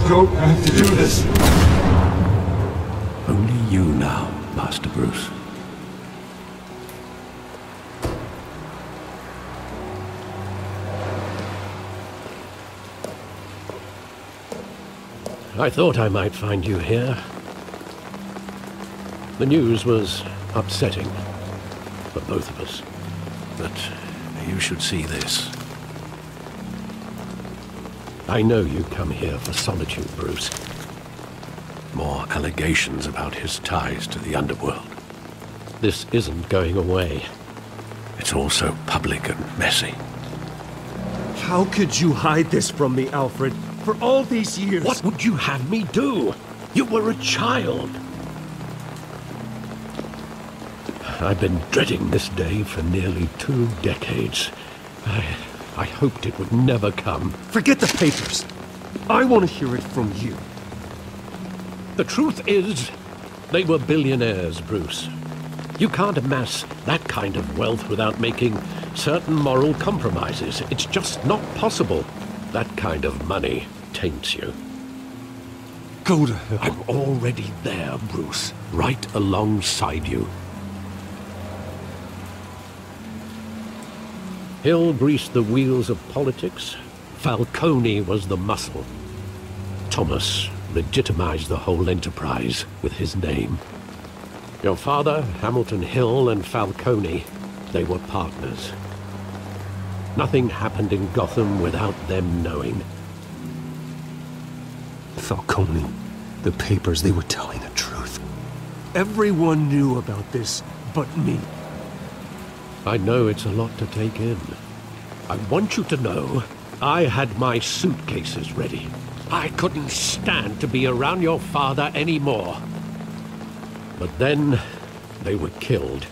don't have to do this. Only you now, Master Bruce. I thought I might find you here. The news was upsetting for both of us. But you should see this. I know you come here for solitude, Bruce. More allegations about his ties to the underworld. This isn't going away. It's all so public and messy. How could you hide this from me, Alfred? For all these years... What would you have me do? You were a child. I've been dreading this day for nearly 2 decades. I hoped it would never come. Forget the papers. I want to hear it from you. The truth is, they were billionaires, Bruce. You can't amass that kind of wealth without making certain moral compromises. It's just not possible. That kind of money taints you. Go to hell. I'm already there, Bruce. Right alongside you. Hill greased the wheels of politics. Falcone was the muscle. Thomas legitimized the whole enterprise with his name. Your father, Hamilton Hill, and Falcone, they were partners. Nothing happened in Gotham without them knowing. Falcone, the papers, they were telling the truth. Everyone knew about this but me. I know it's a lot to take in. I want you to know, I had my suitcases ready. I couldn't stand to be around your father anymore. But then, they were killed,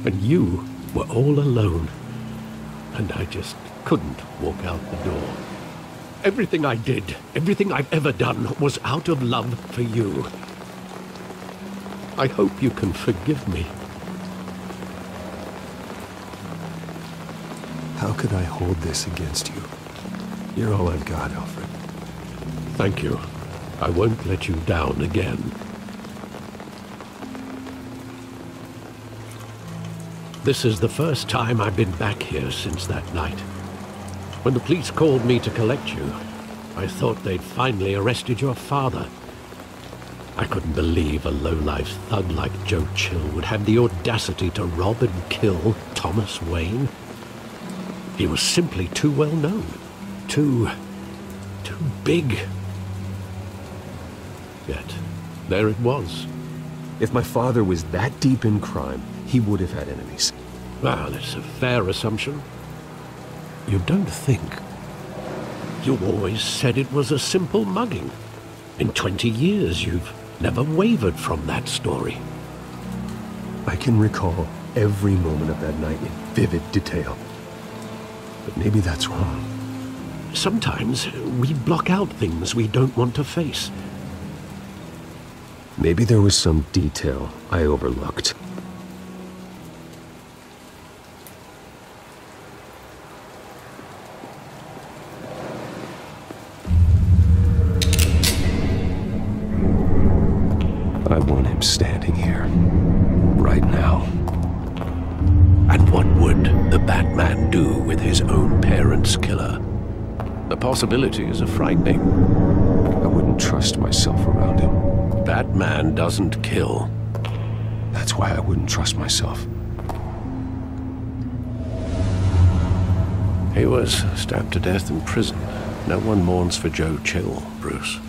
and you were all alone. And I just couldn't walk out the door. Everything I did, everything I've ever done, was out of love for you. I hope you can forgive me. How could I hold this against you? You're all I've got, Alfred. Thank you. I won't let you down again. This is the first time I've been back here since that night. When the police called me to collect you, I thought they'd finally arrested your father. I couldn't believe a low-life thug like Joe Chill would have the audacity to rob and kill Thomas Wayne. He was simply too well known. Too big. Yet, there it was. If my father was that deep in crime, he would have had enemies. Well, it's a fair assumption. You don't think. You always said it was a simple mugging. In 20 years, you've never wavered from that story. I can recall every moment of that night in vivid detail. But maybe that's wrong. Sometimes we block out things we don't want to face. Maybe there was some detail I overlooked. I want him standing here, right now. And what would the Batman do with his own parents' killer? The possibilities are frightening. I wouldn't trust myself around him. Batman doesn't kill. That's why I wouldn't trust myself. He was stabbed to death in prison. No one mourns for Joe Chill, Bruce.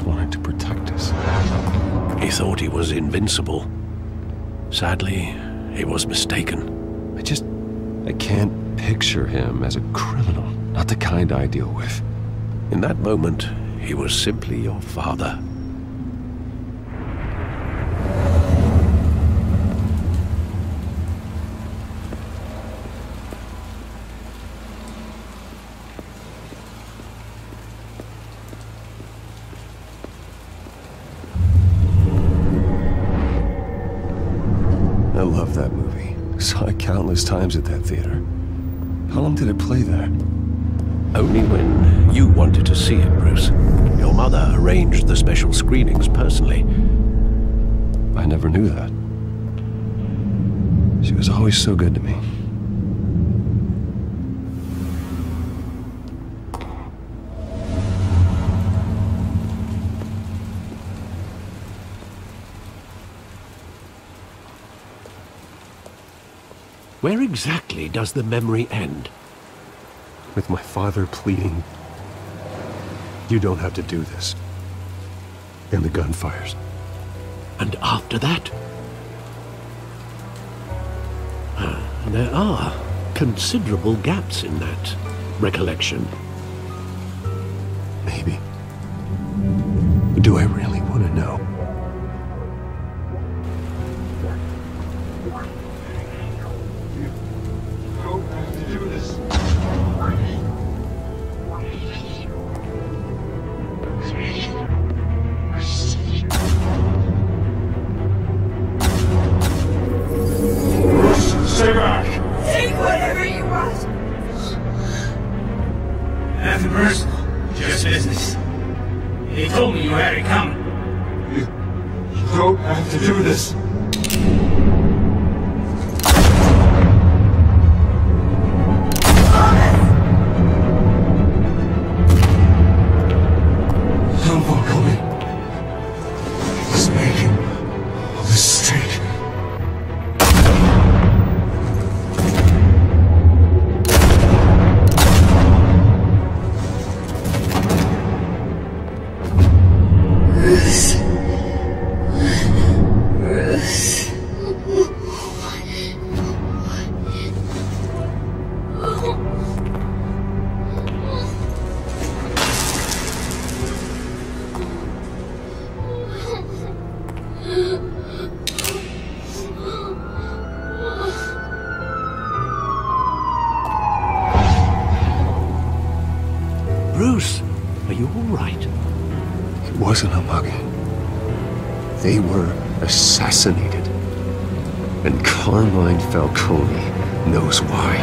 Wanted to protect us. He thought he was invincible. Sadly, he was mistaken. I can't picture him as a criminal. Not the kind I deal with. In that moment, he was simply your father. love that movie. Saw it countless times at that theater. How long did it play there? Only when you wanted to see it, Bruce. Your mother arranged the special screenings personally. I never knew that. She was always so good to me. Where exactly does the memory end? With my father pleading, "You don't have to do this." And the gunfires. And after that? There are considerable gaps in that recollection. Maybe. But do I really want to know? Stay back! Take whatever you want! Nothing personal, just business. He told me you had it coming. You don't have to do this. Don't walk on me. He's making a mistake. Bruce, are you all right? It wasn't a mug. They were assassinated. And Carmine Falcone knows why.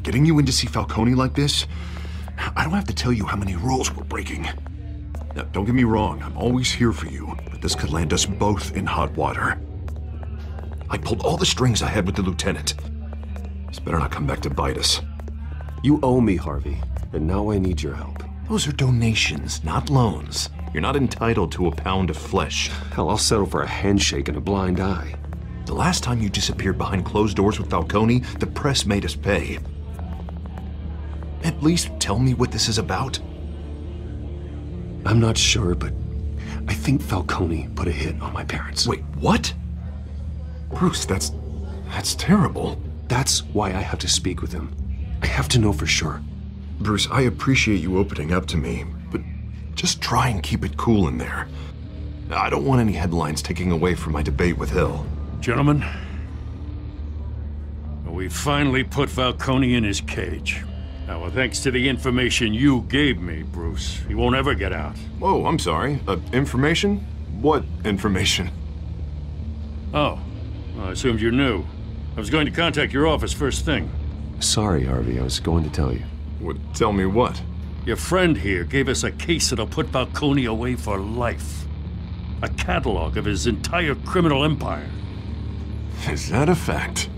Getting you in to see Falcone like this, I don't have to tell you how many rules we're breaking. Now, don't get me wrong, I'm always here for you, but this could land us both in hot water. I pulled all the strings I had with the lieutenant. This better not come back to bite us. You owe me, Harvey, and now I need your help. Those are donations, not loans. You're not entitled to a pound of flesh. Hell, I'll settle for a handshake and a blind eye. The last time you disappeared behind closed doors with Falcone, the press made us pay. At least tell me what this is about. I'm not sure, but I think Falcone put a hit on my parents. Wait, what? Bruce, that's terrible. That's why I have to speak with him. I have to know for sure. Bruce, I appreciate you opening up to me, but just try and keep it cool in there. I don't want any headlines taking away from my debate with Hill. Gentlemen, we finally put Falcone in his cage. Now, thanks to the information you gave me, Bruce, he won't ever get out. Oh, I'm sorry. Information? What information? Oh, well, I assumed you knew. I was going to contact your office first thing. Sorry, Harvey, I was going to tell you. Tell me what? Your friend here gave us a case that'll put Falcone away for life. A catalog of his entire criminal empire. Is that a fact?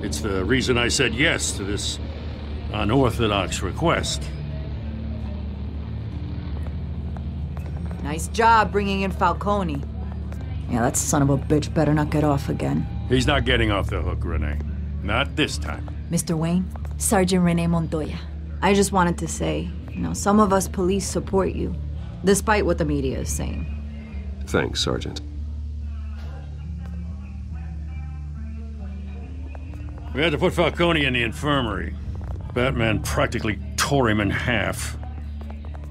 It's the reason I said yes to this unorthodox request. Nice job bringing in Falcone. Yeah, that son of a bitch better not get off again. He's not getting off the hook, Renee. Not this time. Mr. Wayne, Sergeant Renee Montoya. I just wanted to say, some of us police support you, despite what the media is saying. Thanks, Sergeant. We had to put Falcone in the infirmary. Batman practically tore him in half.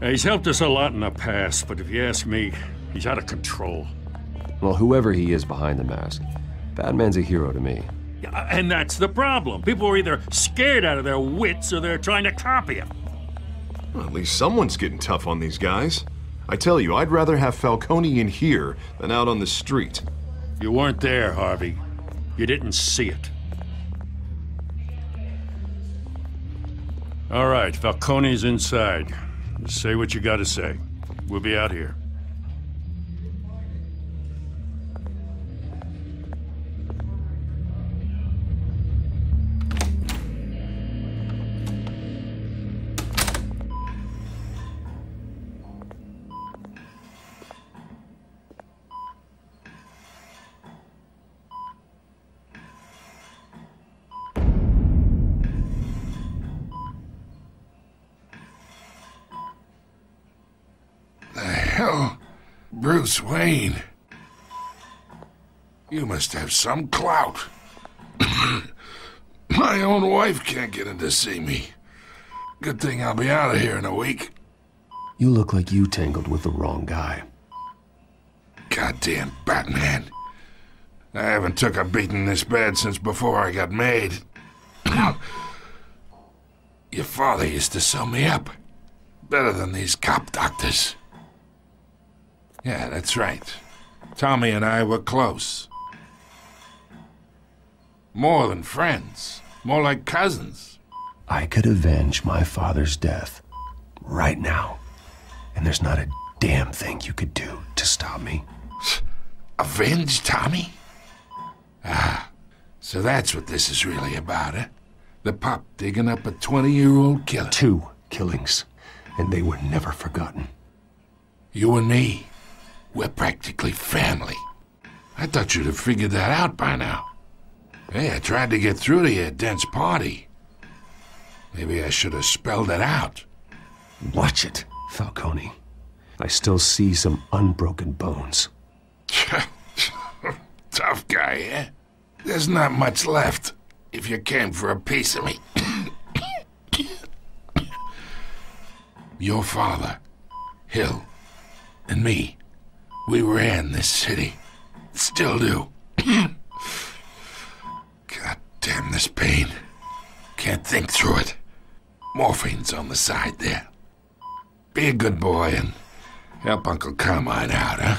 He's helped us a lot in the past, but if you ask me, he's out of control. Well, whoever he is behind the mask, Batman's a hero to me. Yeah, and that's the problem. People are either scared out of their wits or they're trying to copy him. Well, at least someone's getting tough on these guys. I tell you, I'd rather have Falcone in here than out on the street. You weren't there, Harvey. You didn't see it. All right, Falcone's inside. Say what you gotta say. We'll be out here. Hell, Bruce Wayne. You must have some clout. My own wife can't get in to see me. Good thing I'll be out of here in a week. You look like you tangled with the wrong guy. Goddamn Batman. I haven't took a beating this bad since before I got made. Your father used to sew me up. Better than these cop doctors. Yeah, that's right. Tommy and I were close. More than friends. More like cousins. I could avenge my father's death right now. And there's not a damn thing you could do to stop me. Avenge Tommy? Ah, so that's what this is really about, eh? The pup digging up a 20-year-old killer. 2 killings, and they were never forgotten. You and me, we're practically family. I thought you'd have figured that out by now. Hey, I tried to get through to your dense party. Maybe I should have spelled it out. Watch it, Falcone. I still see some unbroken bones. Tough guy, eh? There's not much left if you came for a piece of me. Your father, Hill, and me, we ran this city. Still do. God damn this pain. Can't think through it. Morphine's on the side there. Be a good boy and help Uncle Carmine out, huh?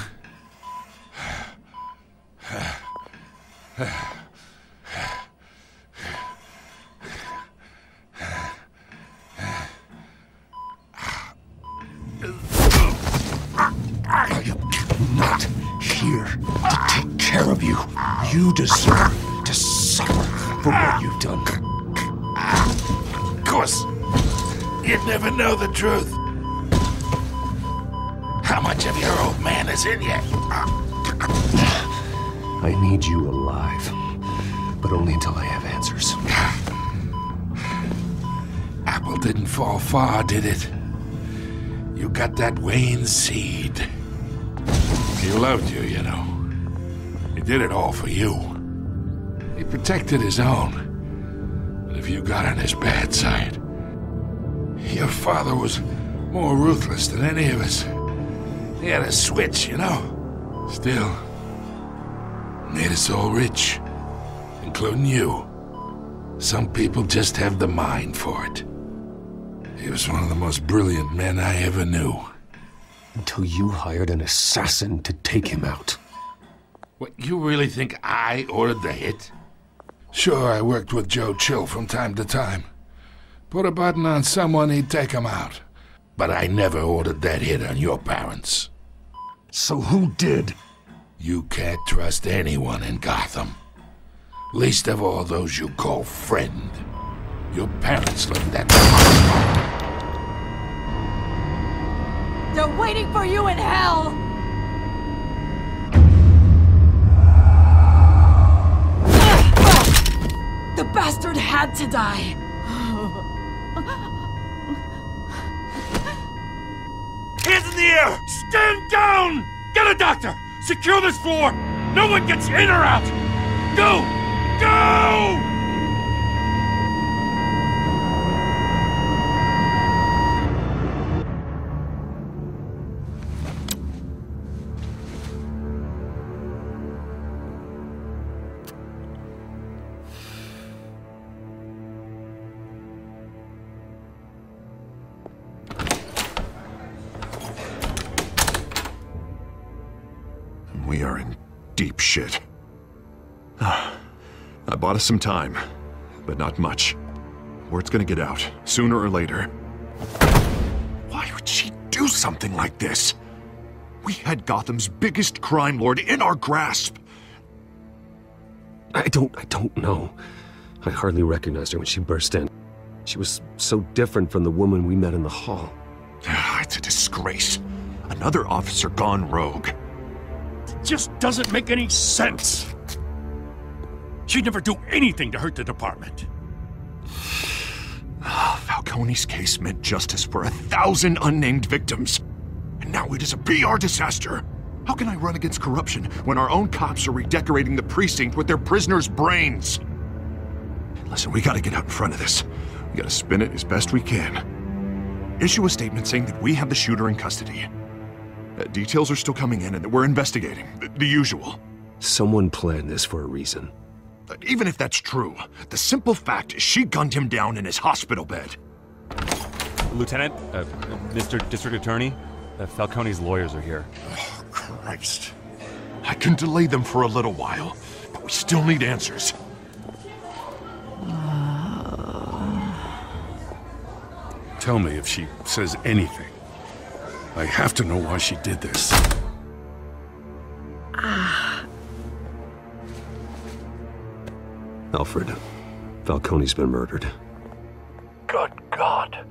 I am not here to take care of you. You deserve to suffer for what you've done. Of course, you'd never know the truth. How much of your old man is in you? I need you alive, but only until I have answers. Apple didn't fall far, did it? You got that Wayne seed. He loved you, you know. He did it all for you. He protected his own. But if you got on his bad side, your father was more ruthless than any of us. He had a switch, you know. Still, made us all rich, including you. Some people just have the mind for it. He was one of the most brilliant men I ever knew. Until you hired an assassin to take him out. What, you really think I ordered the hit? Sure, I worked with Joe Chill from time to time. Put a button on someone, he'd take him out. But I never ordered that hit on your parents. So who did? You can't trust anyone in Gotham. Least of all those you call friend. Your parents learned that. They're waiting for you in hell! The bastard had to die! Hands in the air! Stand down! Get a doctor! Secure this floor! No one gets in or out! Go! Go! shit. I bought us some time, but not much. Word's gonna get out, sooner or later. Why would she do something like this? We had Gotham's biggest crime lord in our grasp. I don't know. I hardly recognized her when she burst in. She was so different from the woman we met in the hall. It's a disgrace. Another officer gone rogue. It just doesn't make any sense. She'd never do anything to hurt the department. Falcone's case meant justice for 1,000 unnamed victims. And now it is a PR disaster. How can I run against corruption when our own cops are redecorating the precinct with their prisoners' brains? Listen, we gotta get out in front of this. We gotta spin it as best we can. Issue a statement saying that we have the shooter in custody. Details are still coming in and that we're investigating. The usual. Someone planned this for a reason. Even if that's true, the simple fact is she gunned him down in his hospital bed. Lieutenant, Mr. District Attorney, Falcone's lawyers are here. Oh, Christ. I can delay them for a little while, but we still need answers. Tell me if she says anything. I have to know why she did this. Alfred, Falcone's been murdered. Good God.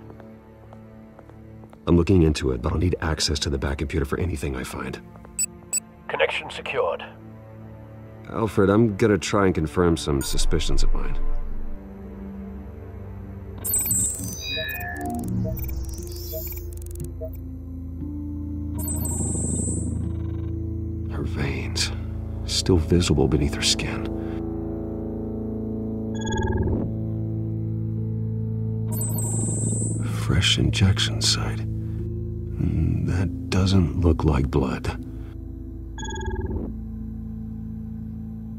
I'm looking into it, but I'll need access to the back computer for anything I find. Connection secured. Alfred, I'm gonna try and confirm some suspicions of mine. Her veins, still visible beneath her skin. Fresh injection site. That doesn't look like blood.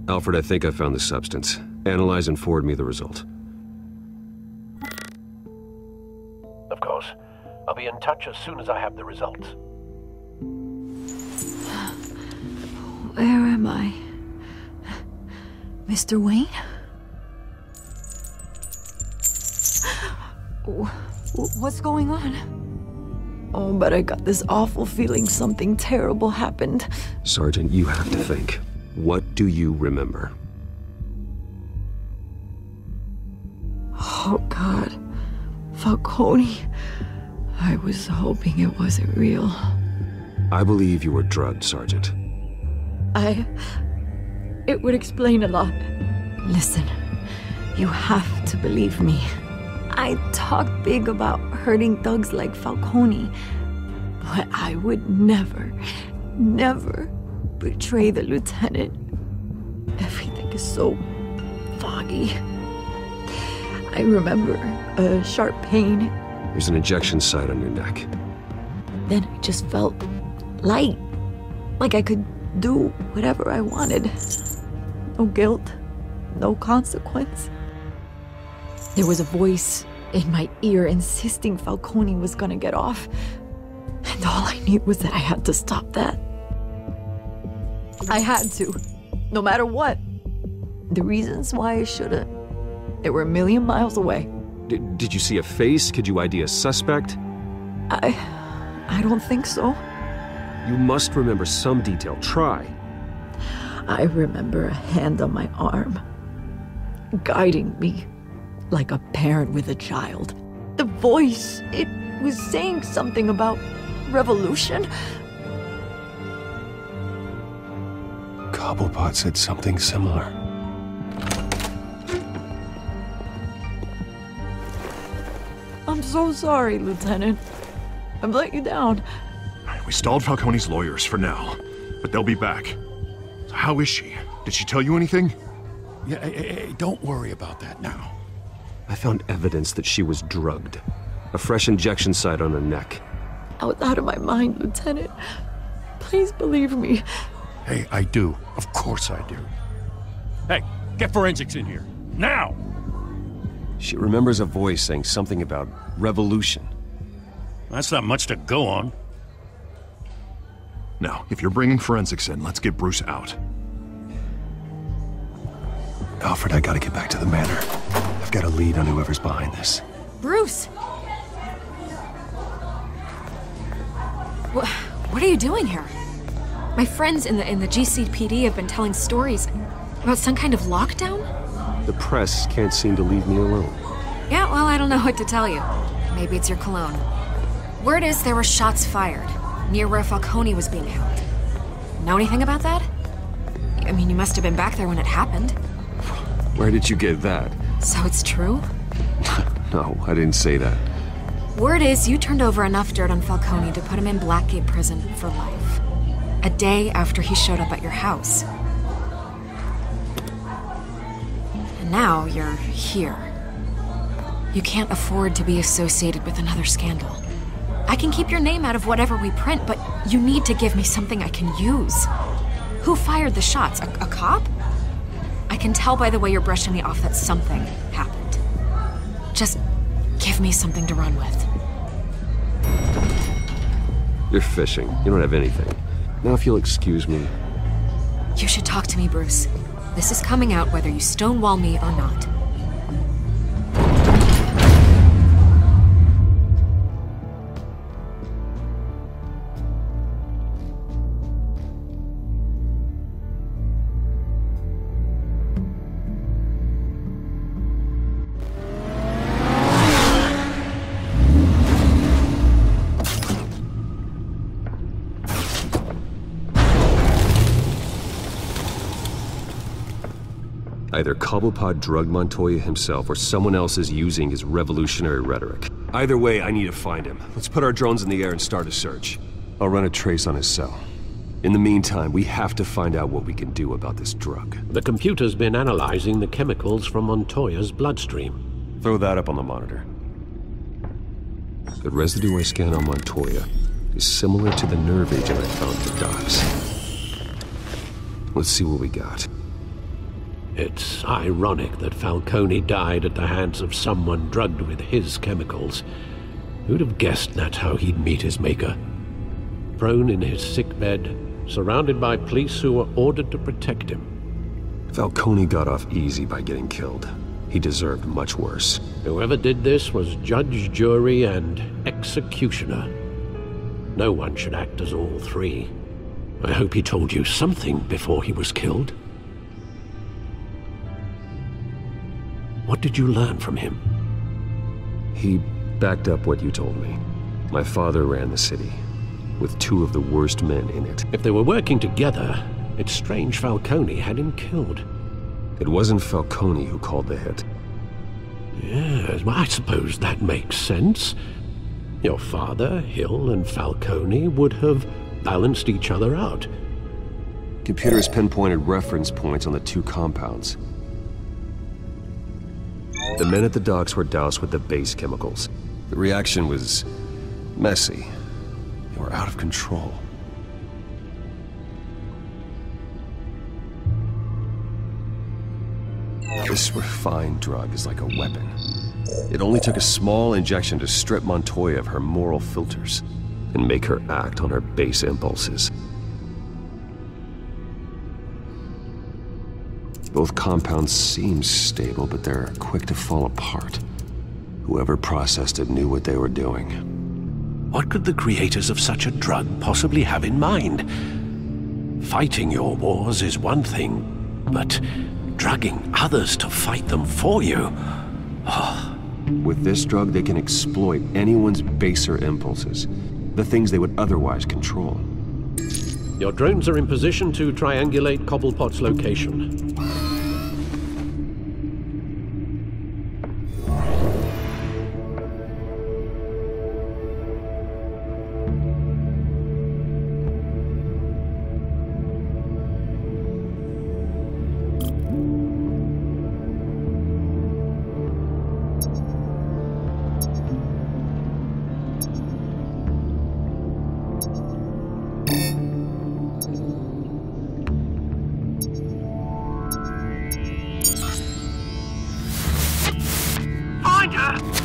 Alfred, I think I found the substance. Analyze and forward me the result. Of course. I'll be in touch as soon as I have the results. Where am I? Mr. Wayne? What's going on? Oh, but I got this awful feeling something terrible happened. Sergeant, you have to think. What do you remember? Oh, God. Falcone. I was hoping it wasn't real. I believe you were drugged, Sergeant. It would explain a lot. Listen, you have to believe me. I talk big about hurting thugs like Falcone, but I would never betray the lieutenant. Everything is so foggy. I remember a sharp pain. There's an injection site on your neck. Then I just felt light, like I could do whatever I wanted. No guilt, no consequence. There was a voice in my ear insisting Falcone was gonna get off. And all I knew was that I had to stop that. I had to, no matter what. The reasons why I shouldn't, they were a million miles away. Did you see a face? Could you ID a suspect? I don't think so. You must remember some detail. Try. I remember a hand on my arm, guiding me like a parent with a child. The voice, it was saying something about revolution. Cobblepot said something similar. I'm so sorry, Lieutenant. I've let you down. We stalled Falcone's lawyers for now, but they'll be back. So how is she? Did she tell you anything? Yeah, hey, don't worry about that now. I found evidence that she was drugged. A fresh injection site on her neck. I was out of my mind, Lieutenant. Please believe me. Hey, I do. Of course I do. Hey, get forensics in here. Now! She remembers a voice saying something about revolution. That's not much to go on. Now, if you're bringing forensics in, let's get Bruce out. Alfred, I gotta get back to the manor. I've got a lead on whoever's behind this. Bruce! What are you doing here? My friends in the GCPD have been telling stories about some kind of lockdown? The press can't seem to leave me alone. Yeah, well, I don't know what to tell you. Maybe it's your cologne. Word is there were shots fired near where Falcone was being held. Know anything about that? I mean, you must have been back there when it happened. Where did you get that? So it's true? No, I didn't say that. Word is you turned over enough dirt on Falcone to put him in Blackgate Prison for life. A day after he showed up at your house. And now you're here. You can't afford to be associated with another scandal. I can keep your name out of whatever we print, but you need to give me something I can use. Who fired the shots? A cop? I can tell by the way you're brushing me off that something happened. Just give me something to run with. You're fishing. You don't have anything. Now if you'll excuse me. You should talk to me, Bruce. This is coming out whether you stonewall me or not. Either Cobblepot drugged Montoya himself or someone else is using his revolutionary rhetoric. Either way, I need to find him. Let's put our drones in the air and start a search. I'll run a trace on his cell. In the meantime, we have to find out what we can do about this drug. The computer's been analyzing the chemicals from Montoya's bloodstream. Throw that up on the monitor. The residue I scan on Montoya is similar to the nerve agent I found at the docks. Let's see what we got. It's ironic that Falcone died at the hands of someone drugged with his chemicals. Who'd have guessed that's how he'd meet his maker? Prone in his sickbed, surrounded by police who were ordered to protect him. Falcone got off easy by getting killed. He deserved much worse. Whoever did this was judge, jury, and executioner. No one should act as all three. I hope he told you something before he was killed. What did you learn from him? He backed up what you told me. My father ran the city, with two of the worst men in it. If they were working together, it's strange Falcone had him killed. It wasn't Falcone who called the hit. Yes, well, I suppose that makes sense. Your father, Hill, and Falcone would have balanced each other out. Computers pinpointed reference points on the two compounds. The men at the docks were doused with the base chemicals. The reaction was messy. They were out of control. This refined drug is like a weapon. It only took a small injection to strip Montoya of her moral filters and make her act on her base impulses. Both compounds seem stable, but they're quick to fall apart. Whoever processed it knew what they were doing. What could the creators of such a drug possibly have in mind? Fighting your wars is one thing, but drugging others to fight them for you? Oh. With this drug, they can exploit anyone's baser impulses, the things they would otherwise control. Your drones are in position to triangulate Cobblepot's location.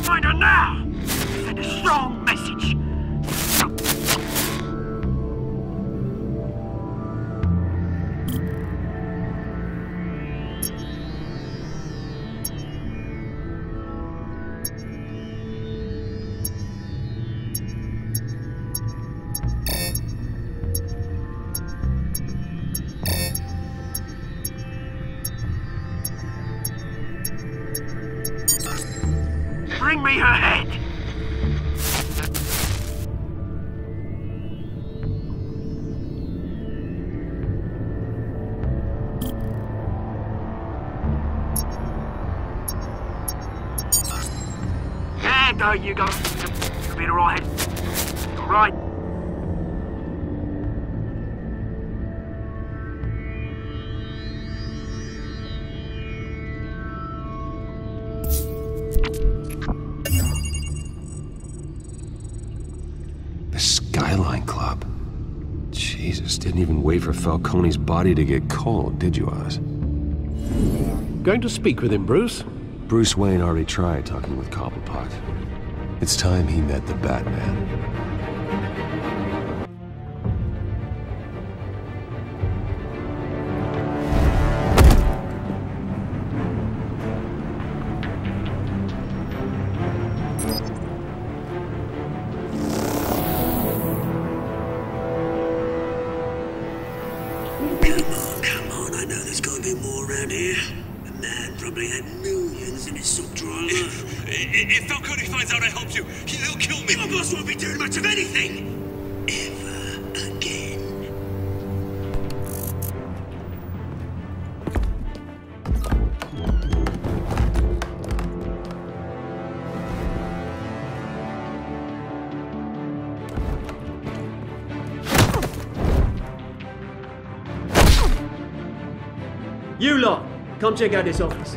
Find her now! Send a strong message! Bring me her head! Yeah, there you go. You'll be alright. Alright. The Skyline Club. Jesus, didn't even wait for Falcone's body to get cold, did you, Oz? Going to speak with him, Bruce? Bruce Wayne already tried talking with Cobblepot. It's time he met the Batman. Come on, I know there's gotta be more around here. The man probably had millions in his sub-driver. If Falcone finds out I helped you, he'll kill me. My boss won't be doing much of anything! Ever again. You lot, come check out this office.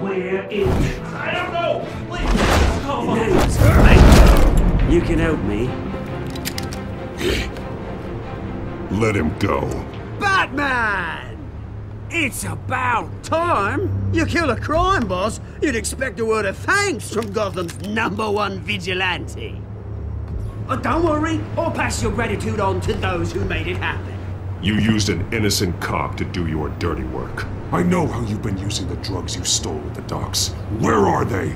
Where is it? I don't know. Please, You can help me. Let him go. Batman! It's about time! You kill a crime boss, you'd expect a word of thanks from Gotham's #1 vigilante. But don't worry, I'll pass your gratitude on to those who made it happen. You used an innocent cop to do your dirty work. I know how you've been using the drugs you stole at the docks. Where are they?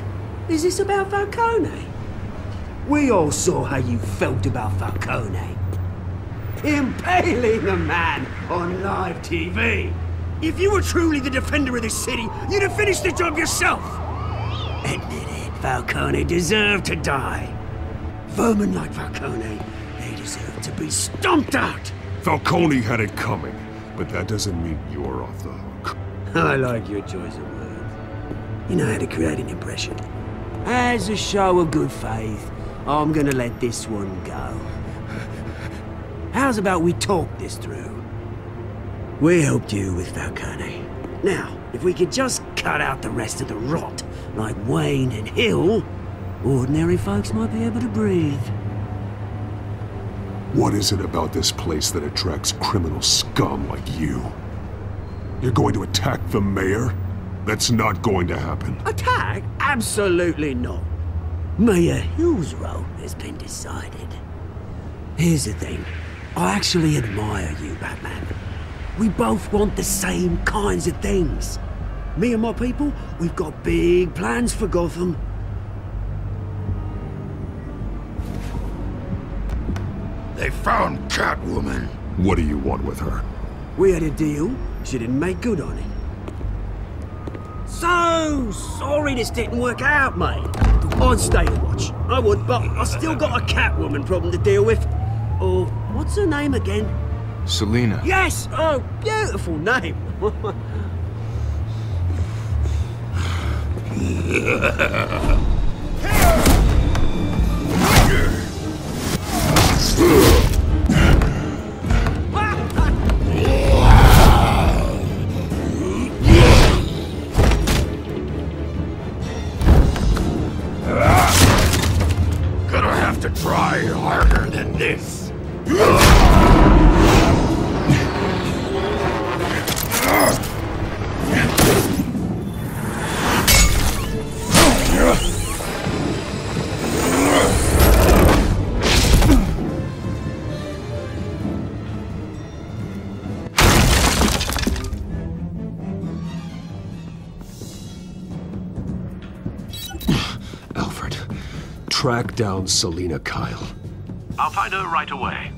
Is this about Falcone? We all saw how you felt about Falcone. Impaling a man on live TV. If you were truly the defender of this city, you'd have finished the job yourself. Admit it, Falcone deserved to die. Vermin like Falcone, they deserve to be stomped out. Falcone had it coming, but that doesn't mean you're off the hook. I like your choice of words. You know how to create an impression. As a show of good faith, I'm gonna let this one go. How's about we talk this through? We helped you with Falcone. Now, if we could just cut out the rest of the rot, like Wayne and Hill, ordinary folks might be able to breathe. What is it about this place that attracts criminal scum like you? You're going to attack the mayor? That's not going to happen. Attack? Absolutely not. Mayor Hill's role has been decided. Here's the thing. I actually admire you, Batman. We both want the same kinds of things. Me and my people, we've got big plans for Gotham. They found Catwoman. What do you want with her? We had a deal. She didn't make good on it. So sorry this didn't work out, mate. I'd stay to watch. I would, but I still got a Catwoman problem to deal with. Or, what's her name again? Selina. Yes! Oh, beautiful name. Gonna have to try harder than this. Alfred, track down Selina Kyle. I'll find her right away.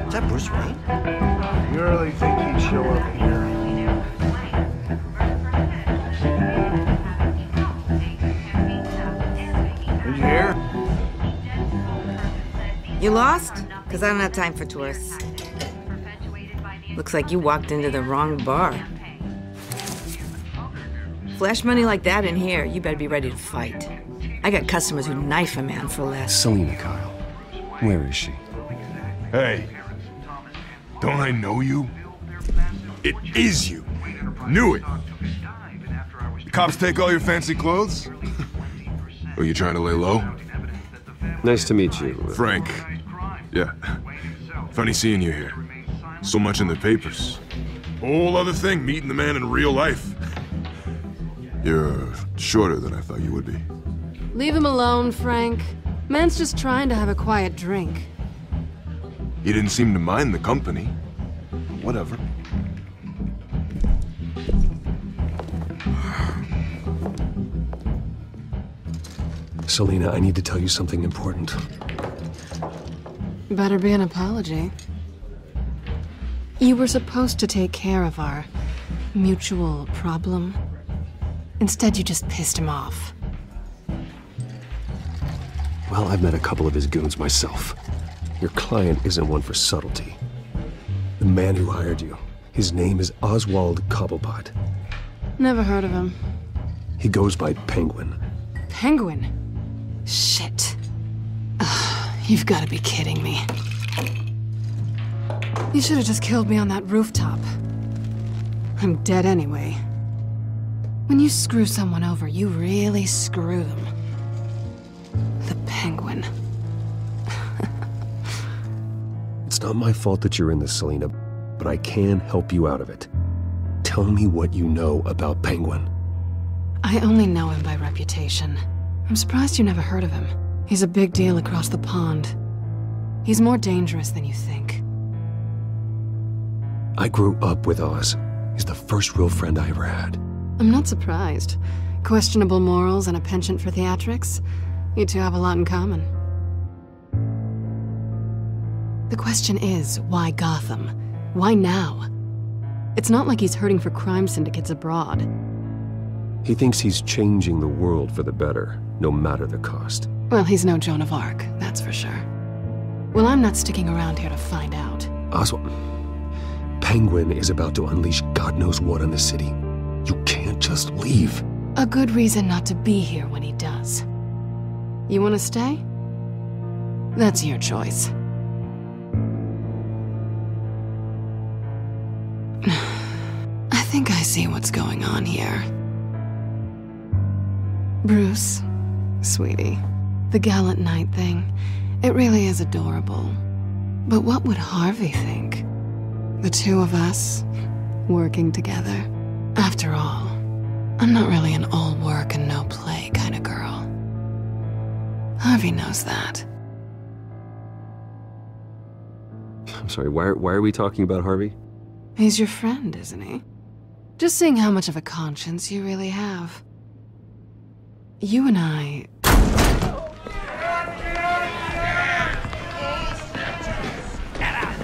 Is that Bruce Wayne? You really think he'd show up here? Did you hear? You lost? Because I don't have time for tourists. Looks like you walked into the wrong bar. Flash money like that in here, you better be ready to fight. I got customers who knife a man for less. Selina Kyle. Where is she? Hey. Don't I know you? It is you. Knew it. The cops take all your fancy clothes? Are you trying to lay low? Nice to meet you. Frank. Yeah. Funny seeing you here. So much in the papers. Whole other thing, meeting the man in real life. You're shorter than I thought you would be. Leave him alone, Frank. Man's just trying to have a quiet drink. He didn't seem to mind the company. Whatever. Selina, I need to tell you something important. Better be an apology. You were supposed to take care of our mutual problem. Instead, you just pissed him off. Well, I've met a couple of his goons myself. Your client isn't one for subtlety. The man who hired you, his name is Oswald Cobblepot. Never heard of him. He goes by Penguin. Penguin? Shit. Ugh, you've got to be kidding me. You should have just killed me on that rooftop. I'm dead anyway. When you screw someone over, you really screw them. The Penguin. It's not my fault that you're in this, Selina, but I can help you out of it. Tell me what you know about Penguin. I only know him by reputation. I'm surprised you never heard of him. He's a big deal across the pond. He's more dangerous than you think. I grew up with Oz. He's the first real friend I ever had. I'm not surprised. Questionable morals and a penchant for theatrics. You two have a lot in common. The question is, why Gotham? Why now? It's not like he's hurting for crime syndicates abroad. He thinks he's changing the world for the better, no matter the cost. Well, he's no Joan of Arc, that's for sure. Well, I'm not sticking around here to find out. Oswald, Penguin is about to unleash God knows what on the city. You can't just leave. A good reason not to be here when he does. You want to stay? That's your choice. I think I see what's going on here. Bruce, sweetie, the gallant knight thing, it really is adorable. But what would Harvey think? The two of us, working together. After all, I'm not really an all work and no play kind of girl. Harvey knows that. I'm sorry, why are we talking about Harvey? He's your friend, isn't he? Just seeing how much of a conscience you really have. You and I...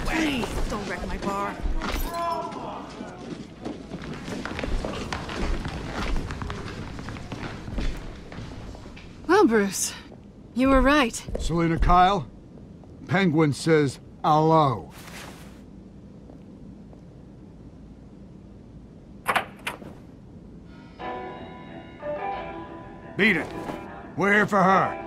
Please, don't wreck my bar. Well, Bruce, you were right. Selina Kyle, Penguin says hello. Beat it. We're here for her.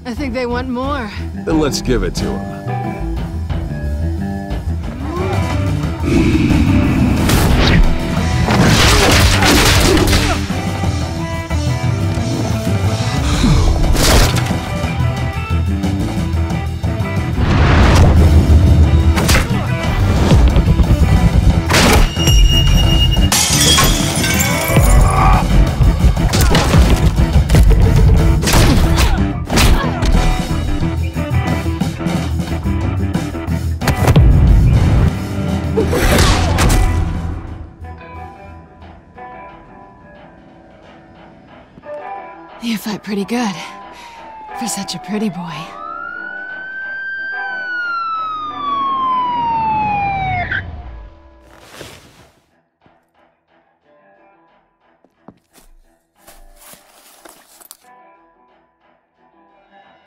I think they want more. Then let's give it to him. You fight pretty good, for such a pretty boy.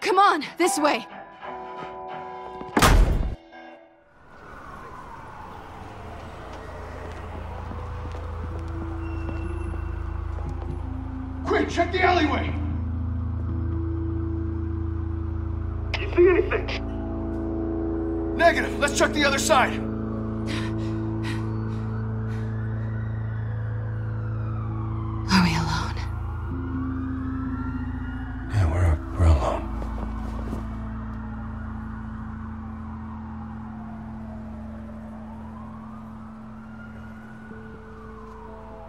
Come on, this way! Quick, check the alleyway! You see anything? Negative. Let's check the other side. Are we alone? Yeah, we're alone.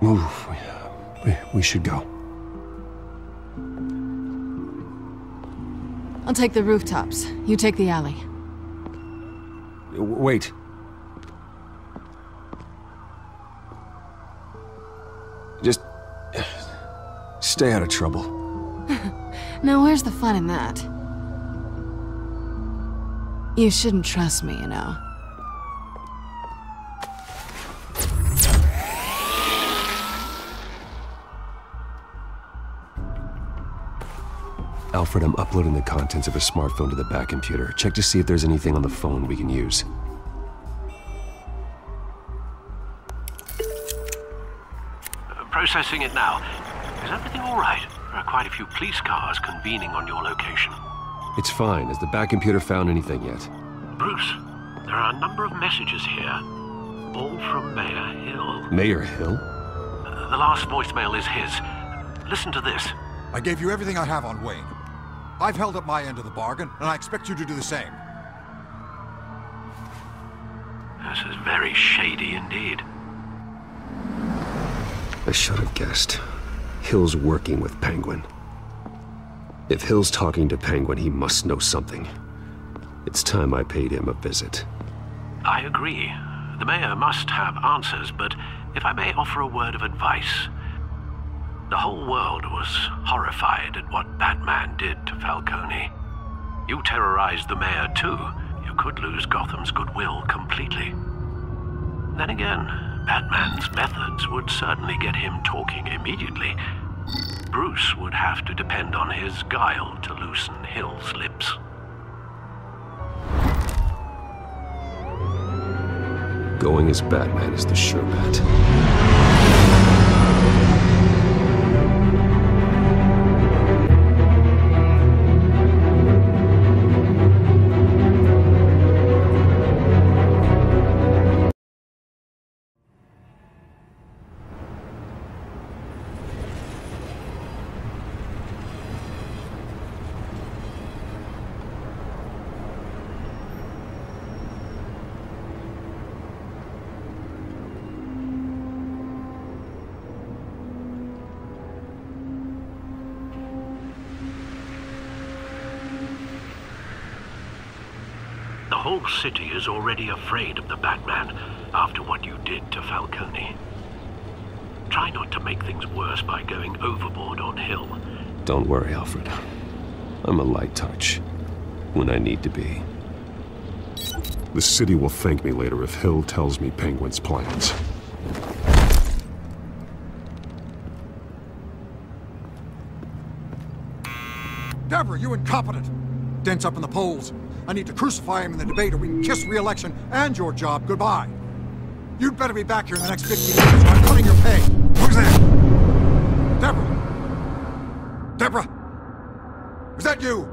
Move. We should go. I'll take the rooftops. You take the alley. Wait. Just stay out of trouble. Now where's the fun in that? You shouldn't trust me, you know. Alfred, I'm uploading the contents of a smartphone to the back computer. Check to see if there's anything on the phone we can use. Processing it now. Is everything all right? There are quite a few police cars convening on your location. It's fine. Has the back computer found anything yet? Bruce, there are a number of messages here. All from Mayor Hill. Mayor Hill? The last voicemail is his. Listen to this. I gave you everything I have on Wayne. I've held up my end of the bargain, and I expect you to do the same. This is very shady indeed. I should have guessed. Hill's working with Penguin. If Hill's talking to Penguin, he must know something. It's time I paid him a visit. I agree. The mayor must have answers, but if I may offer a word of advice. The whole world was horrified at what Batman did to Falcone. You terrorized the mayor too. You could lose Gotham's goodwill completely. Then again, Batman's methods would certainly get him talking immediately. Bruce would have to depend on his guile to loosen Hill's lips. Going as Batman is the sure bet. The whole city is already afraid of the Batman after what you did to Falcone. Try not to make things worse by going overboard on Hill. Don't worry, Alfred. I'm a light touch when I need to be. The city will thank me later if Hill tells me Penguin's plans. Deborah, you incompetent! Dent's up in the polls. I need to crucify him in the debate or we can kiss re-election and your job goodbye. You'd better be back here in the next 15 minutes or I'm cutting your pay. Who's there? Deborah? Deborah? Is that you?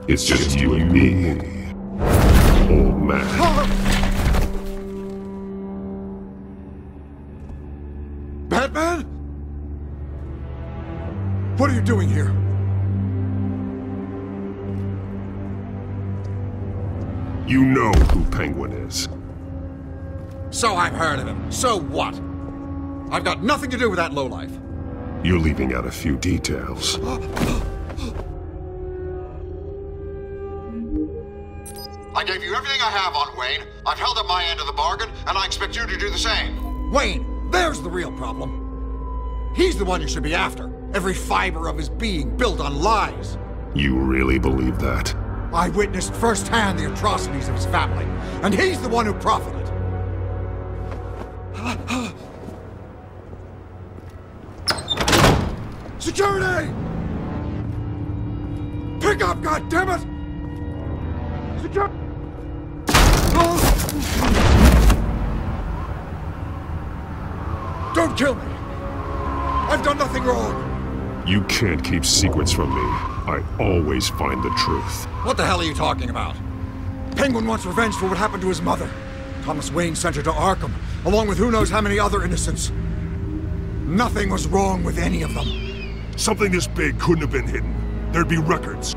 It's just you and me, old man. Batman? What are you doing here? You know who Penguin is. So I've heard of him. So what? I've got nothing to do with that lowlife. You're leaving out a few details. I gave you everything I have on Wayne. I've held up my end of the bargain, and I expect you to do the same. Wayne, there's the real problem. He's the one you should be after. Every fiber of his being built on lies. You really believe that? I witnessed firsthand the atrocities of his family, and he's the one who profited. Security! Pick up, goddammit! Security! Don't kill me! I've done nothing wrong! You can't keep secrets from me. I always find the truth. What the hell are you talking about? Penguin wants revenge for what happened to his mother. Thomas Wayne sent her to Arkham, along with who knows how many other innocents. Nothing was wrong with any of them. Something this big couldn't have been hidden. There'd be records.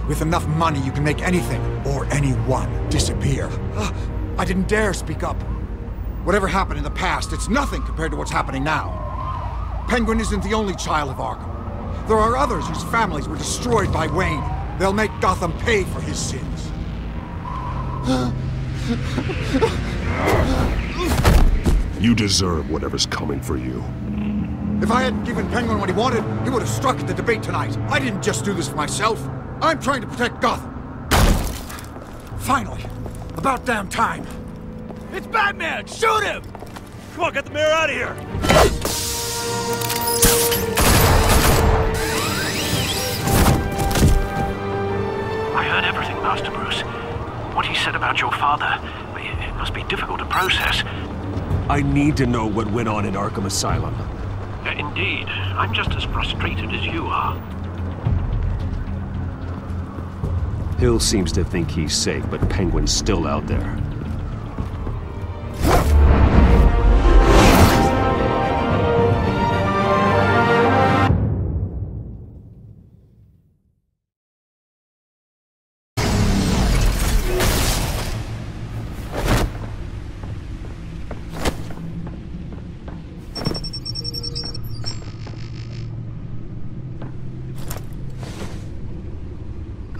With enough money, you can make anything, or anyone, disappear. I didn't dare speak up. Whatever happened in the past, it's nothing compared to what's happening now. Penguin isn't the only child of Arkham. There are others whose families were destroyed by Wayne. They'll make Gotham pay for his sins. You deserve whatever's coming for you. If I hadn't given Penguin what he wanted, he would have struck at the debate tonight. I didn't just do this for myself. I'm trying to protect Gotham. Finally. About damn time. It's Batman! Shoot him! Come on, get the mayor out of here! I heard everything, Master Bruce. What he said about your father, it must be difficult to process. I need to know what went on in Arkham Asylum. Indeed. I'm just as frustrated as you are. Hill seems to think he's safe, but Penguin's still out there.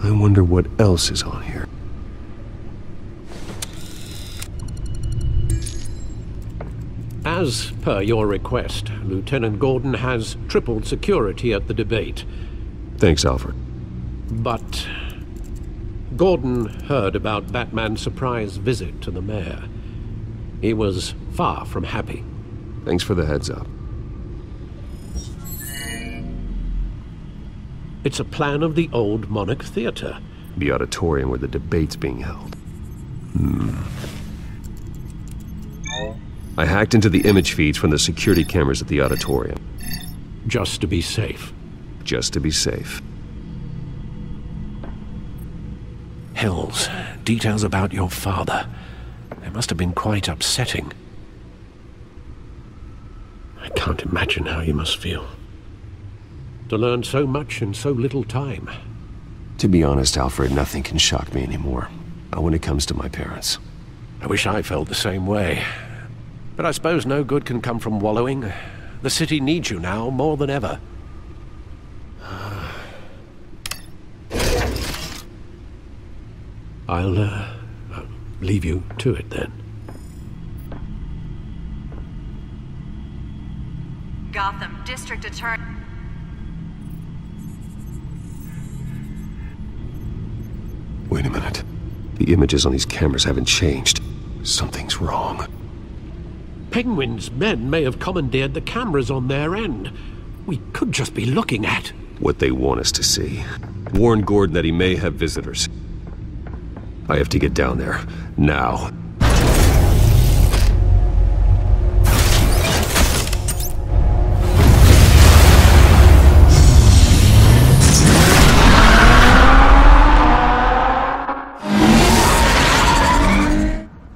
I wonder what else is on here. As per your request, Lieutenant Gordon has tripled security at the debate. Thanks, Alfred. But Gordon heard about Batman's surprise visit to the mayor. He was far from happy. Thanks for the heads up. It's a plan of the old Monarch Theater. The auditorium where the debate's being held. I hacked into the image feeds from the security cameras at the auditorium. Just to be safe. Just to be safe. Hills, details about your father. They must have been quite upsetting. I can't imagine how you must feel. To learn so much in so little time. To be honest, Alfred, nothing can shock me anymore. Not when it comes to my parents. I wish I felt the same way. But I suppose no good can come from wallowing. The city needs you now more than ever. I'll leave you to it then. Gotham District Attorney. Wait a minute. The images on these cameras haven't changed. Something's wrong. Penguin's men may have commandeered the cameras on their end. We could just be looking at what they want us to see. Warn Gordon that he may have visitors. I have to get down there, now.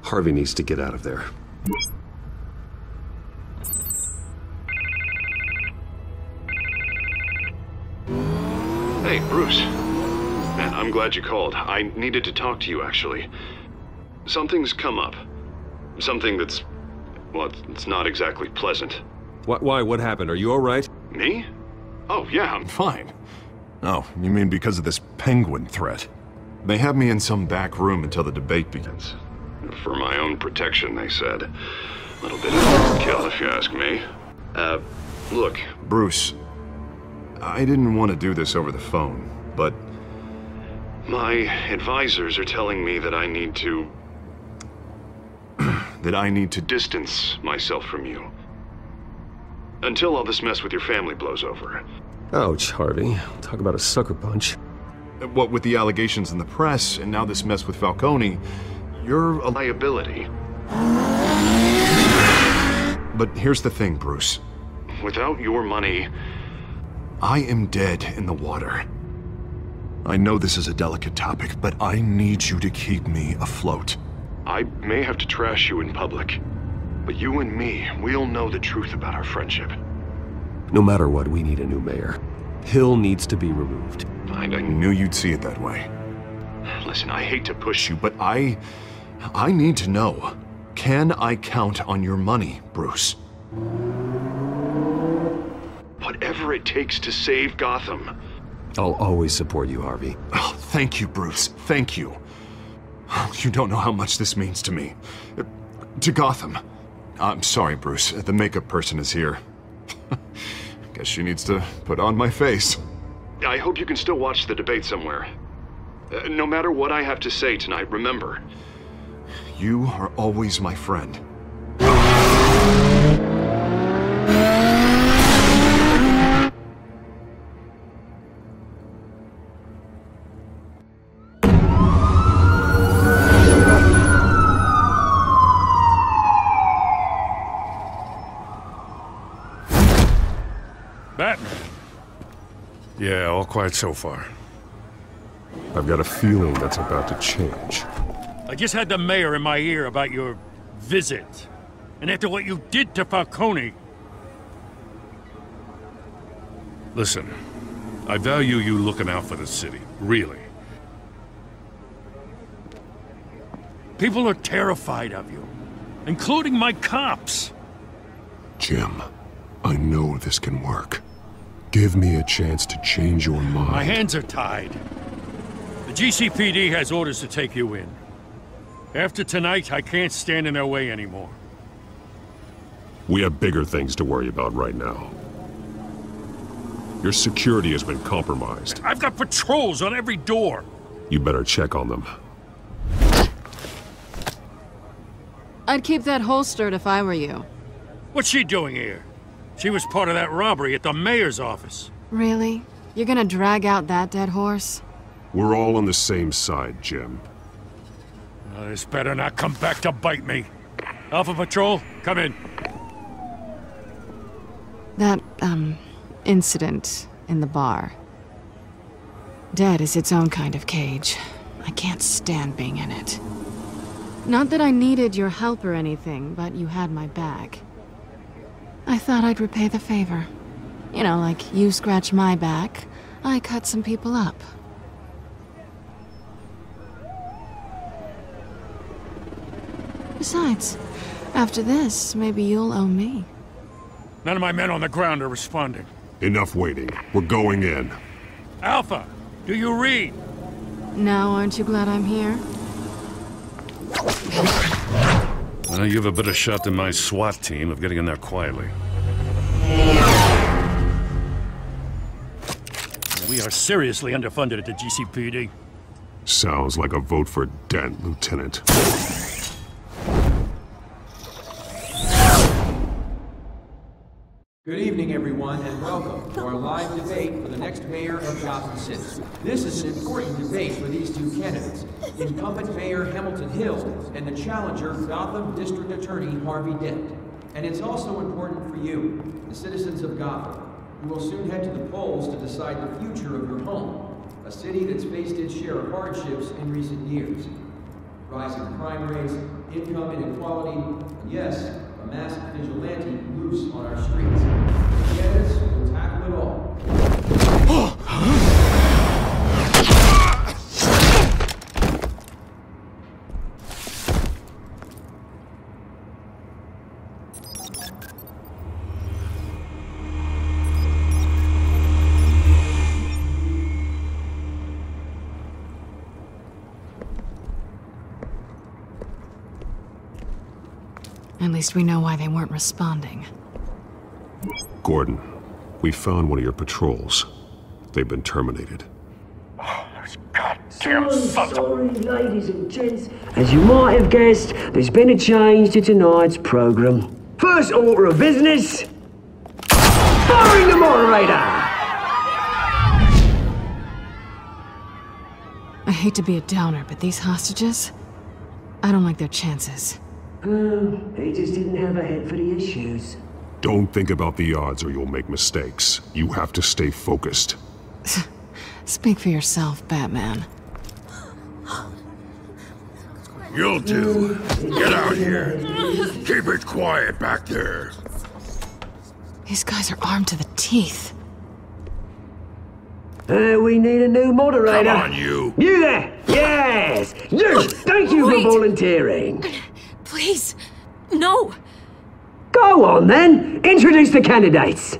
Harvey needs to get out of there. Hey, Bruce. Man, I'm glad you called. I needed to talk to you, actually. Something's come up. Something that's... well, it's not exactly pleasant. Why? What happened? Are you alright? Me? Oh, yeah, I'm fine. Oh, you mean because of this penguin threat? They have me in some back room until the debate begins. For my own protection, they said. A little bit of overkill, if you ask me. Look, Bruce, I didn't want to do this over the phone, but my advisors are telling me that I need to... that I need to distance myself from you. Until all this mess with your family blows over. Ouch, Harvey. Talk about a sucker punch. What with the allegations in the press, and now this mess with Falcone, you're a liability. But here's the thing, Bruce. Without your money, I am dead in the water. I know this is a delicate topic, but I need you to keep me afloat. I may have to trash you in public, but you and me, we'll know the truth about our friendship. No matter what, we need a new mayor. Hill needs to be removed. I knew you'd see it that way. Listen, I hate to push you, but I need to know. Can I count on your money, Bruce? Whatever it takes to save Gotham. I'll always support you, Harvey. Oh, thank you, Bruce. Thank you. You don't know how much this means to me. To Gotham. I'm sorry, Bruce. The makeup person is here. Guess she needs to put on my face. I hope you can still watch the debate somewhere. No matter what I have to say tonight, remember, you are always my friend. Batman. Yeah, all quiet so far. I've got a feeling that's about to change. I just had the mayor in my ear about your visit. And after what you did to Falcone... Listen, I value you looking out for the city, really. People are terrified of you, including my cops. Jim, I know this can work. Give me a chance to change your mind. My hands are tied. The GCPD has orders to take you in. After tonight, I can't stand in their way anymore. We have bigger things to worry about right now. Your security has been compromised. I've got patrols on every door. You better check on them. I'd keep that holstered if I were you. What's she doing here? She was part of that robbery at the mayor's office. Really? You're gonna drag out that dead horse? We're all on the same side, Jim. This better not come back to bite me. Alpha Patrol, come in. That, incident in the bar. Dead is its own kind of cage. I can't stand being in it. Not that I needed your help or anything, but you had my back. I thought I'd repay the favor. You know, like you scratch my back, I cut some people up. Besides, after this, maybe you'll owe me. None of my men on the ground are responding. Enough waiting. We're going in. Alpha, do you read? Now, aren't you glad I'm here? Well, you have a better shot than my SWAT team of getting in there quietly. We are seriously underfunded at the GCPD. Sounds like a vote for Dent, Lieutenant. Good evening, everyone, and welcome to our live debate for the next mayor of Gotham City. This is an important debate for these two candidates, incumbent Mayor Hamilton Hill and the challenger Gotham District Attorney Harvey Dent. And it's also important for you, the citizens of Gotham, who will soon head to the polls to decide the future of your home, a city that's faced its share of hardships in recent years. Rising crime rates, income inequality, and yes, a masked vigilante loose on our streets. Yes, we'll tackle it all. At least we know why they weren't responding. Gordon, we found one of your patrols. They've been terminated. Damn sorry, ladies and gents. As you might have guessed, there's been a change to tonight's program. First order of business, firing the moderator! I hate to be a downer, but these hostages, I don't like their chances. He just didn't have a head for the issues. Don't think about the odds or you'll make mistakes. You have to stay focused. Speak for yourself, Batman. You'll do. Get out here. Keep it quiet back there. These guys are armed to the teeth. We need a new moderator. Come on, you. You there! Yes! You! Thank you for volunteering. Please, no! Go on then! Introduce the candidates!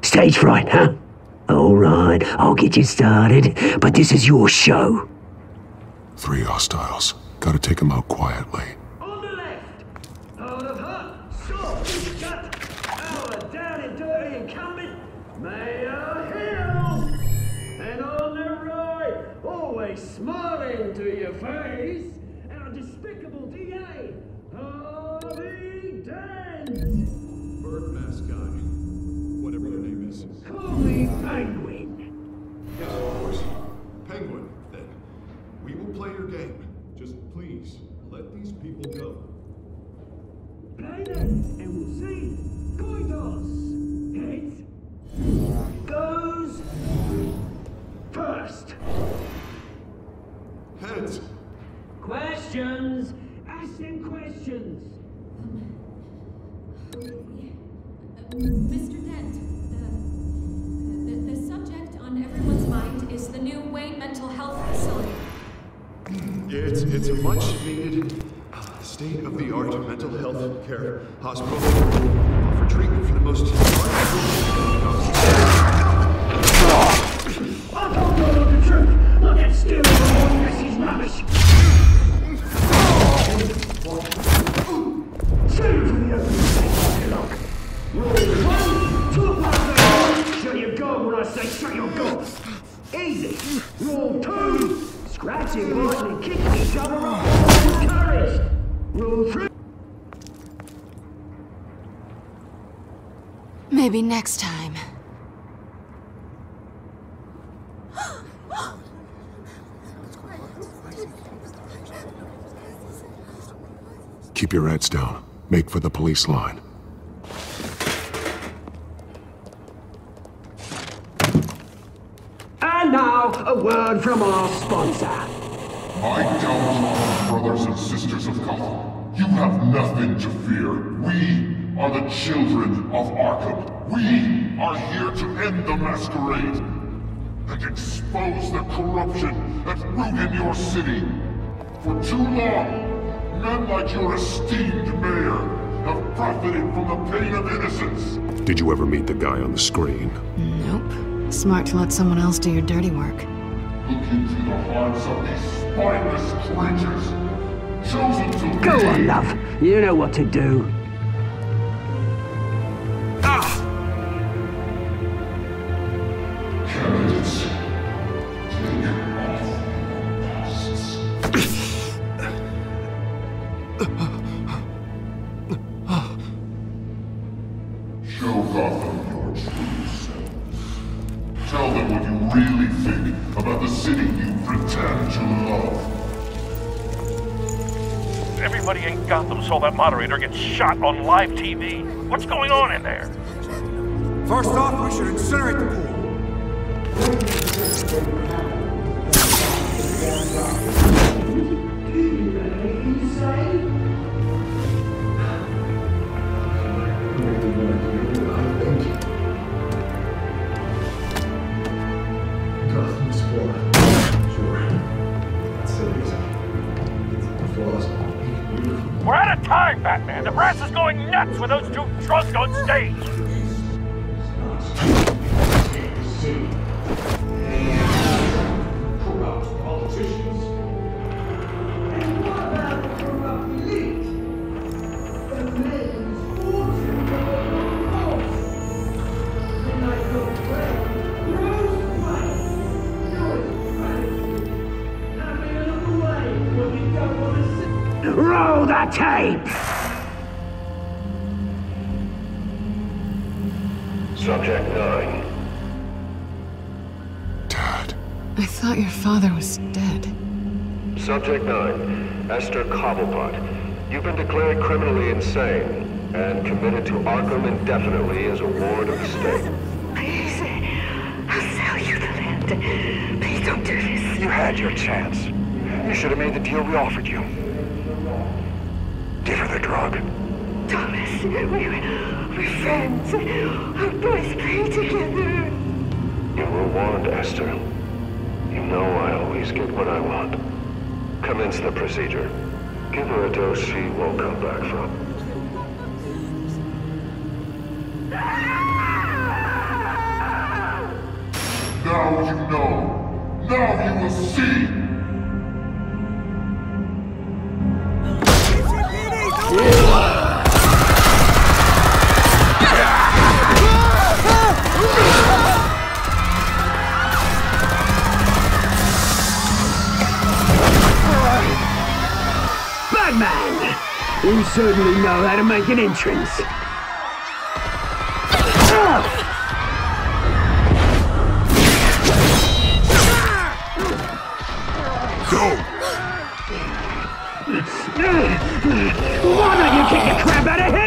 Stage fright, huh? Alright, I'll get you started, but this is your show. 3 hostiles. Gotta take them out quietly. On the left, out of her, soft, shut, our down and dirty incumbent, Mayor Hill! And on the right, always smiling to your face, our despicable DA, Harvey Dent! Bird mask guy. Whatever your name is. Call me Penguin. Yes, of course. Penguin, then. We will play your game. Just please, let these people go. Play them, and we'll see. Coitos! Heads goes first. Heads. Questions. Ask them questions. Mr. Dent, the subject on everyone's mind is the new Wayne Mental Health Facility. It's a much-needed, state-of-the-art mental health care hospital for treatment for the most... I told you the truth. Look at Steele from this is rubbish. Shoot from the open space, look. Rule 1, talk like that. Shut your gob when I say shut your gob. Easy. Rule 2, scratching, biting, and kicking each other up. Encouraged. Rule 3. Maybe next time. Keep your heads down. Make for the police line. And now, a word from our sponsor. My downfall, brothers and sisters of Gotham. You have nothing to fear. We are the children of Arkham. We are here to end the masquerade and expose the corruption that rooted your city. For too long, men like your esteemed mayor have profited from the pain of innocence. Did you ever meet the guy on the screen? Nope. Smart to let someone else do your dirty work. Look into the hearts of these spineless creatures, chosen to Go on, love. You know what to do. Candidates, Show Gotham your true self. Tell them what you really think about the city you pretend to love. Everybody in Gotham saw that moderator get shot on live TV. What's going on in there? First off, we should incinerate the pool. We're out of time, Batman. The brass is going nuts with those two drunks on stage. Corrupt politicians. And what about the corrupt elite? The man's fortune the night goes away. Rose fight. Yours gratitude. Having another way when we don't want to see. Roll the tape! Subject 9. I thought your father was dead. Subject 9, Esther Cobblepot. You've been declared criminally insane and committed to Arkham indefinitely as a ward of the state. Please, I'll sell you the land. Please don't do this. You had your chance. You should have made the deal we offered you. Give her the drug. Thomas, we're friends. Our boys play together. You were warned, Esther. You know I always get what I want. Commence the procedure. Give her a dose she won't come back from. Now you know. Now you will see. Batman! You certainly know how to make an entrance. Why don't you kick the crap out of him?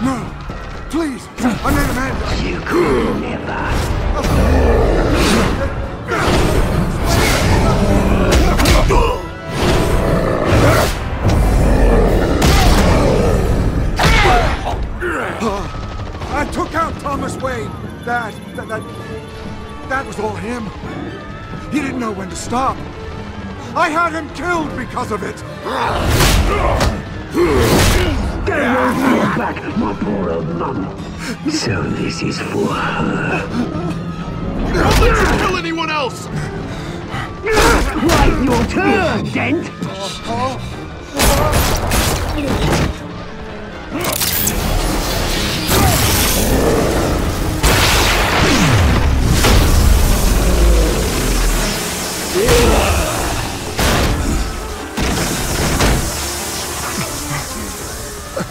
No! Please! I made a man! You could never. I took out Thomas Wayne. That was all him. He didn't know when to stop. I had him killed because of it. Get your hand back, my poor old mum. So this is for her. Don't let you kill anyone else! Right, your turn, Dent!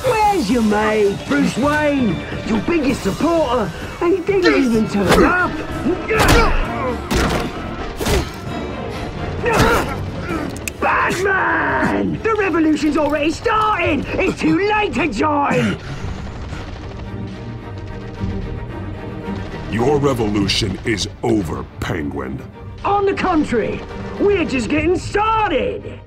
Where's your mate, Bruce Wayne? Your biggest supporter, and he didn't even turn up! Batman! The revolution's already started! It's too late to join! Your revolution is over, Penguin. On the contrary, we're just getting started!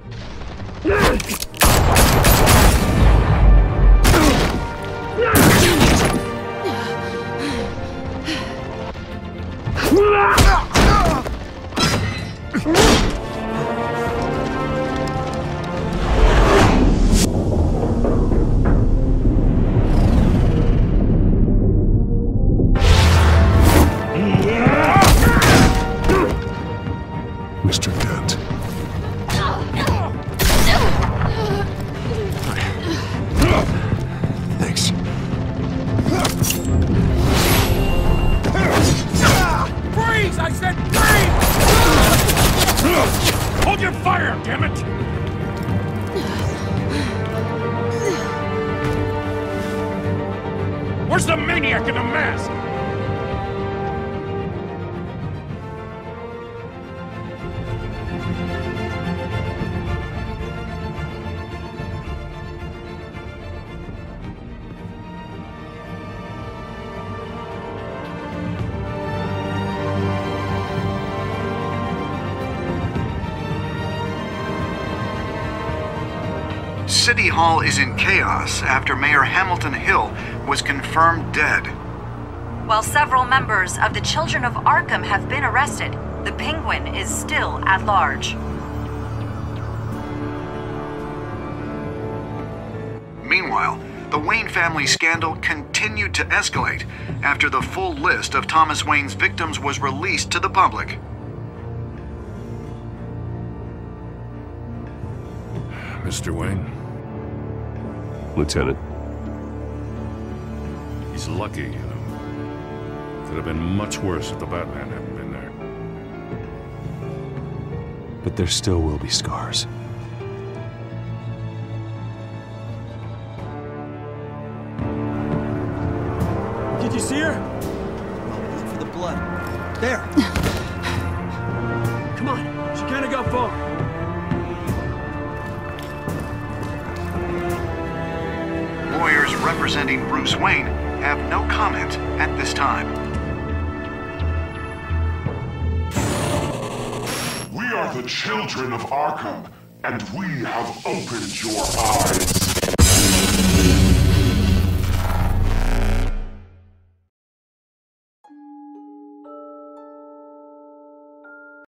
Mr. Dent. Where's the maniac in the mask? City Hall is in chaos after Mayor Hamilton Hill was confirmed dead. While several members of the Children of Arkham have been arrested, the Penguin is still at large. Meanwhile, the Wayne family scandal continued to escalate after the full list of Thomas Wayne's victims was released to the public. Mr. Wayne? Lieutenant. He's lucky, you know. Could have been much worse if the Batman hadn't been there. But there still will be scars. Did you see her? Look for the blood. There. Come on. She can't have got far. Lawyers representing Bruce Wayne have no comment at this time. We are the children of Arkham, and we have opened your eyes.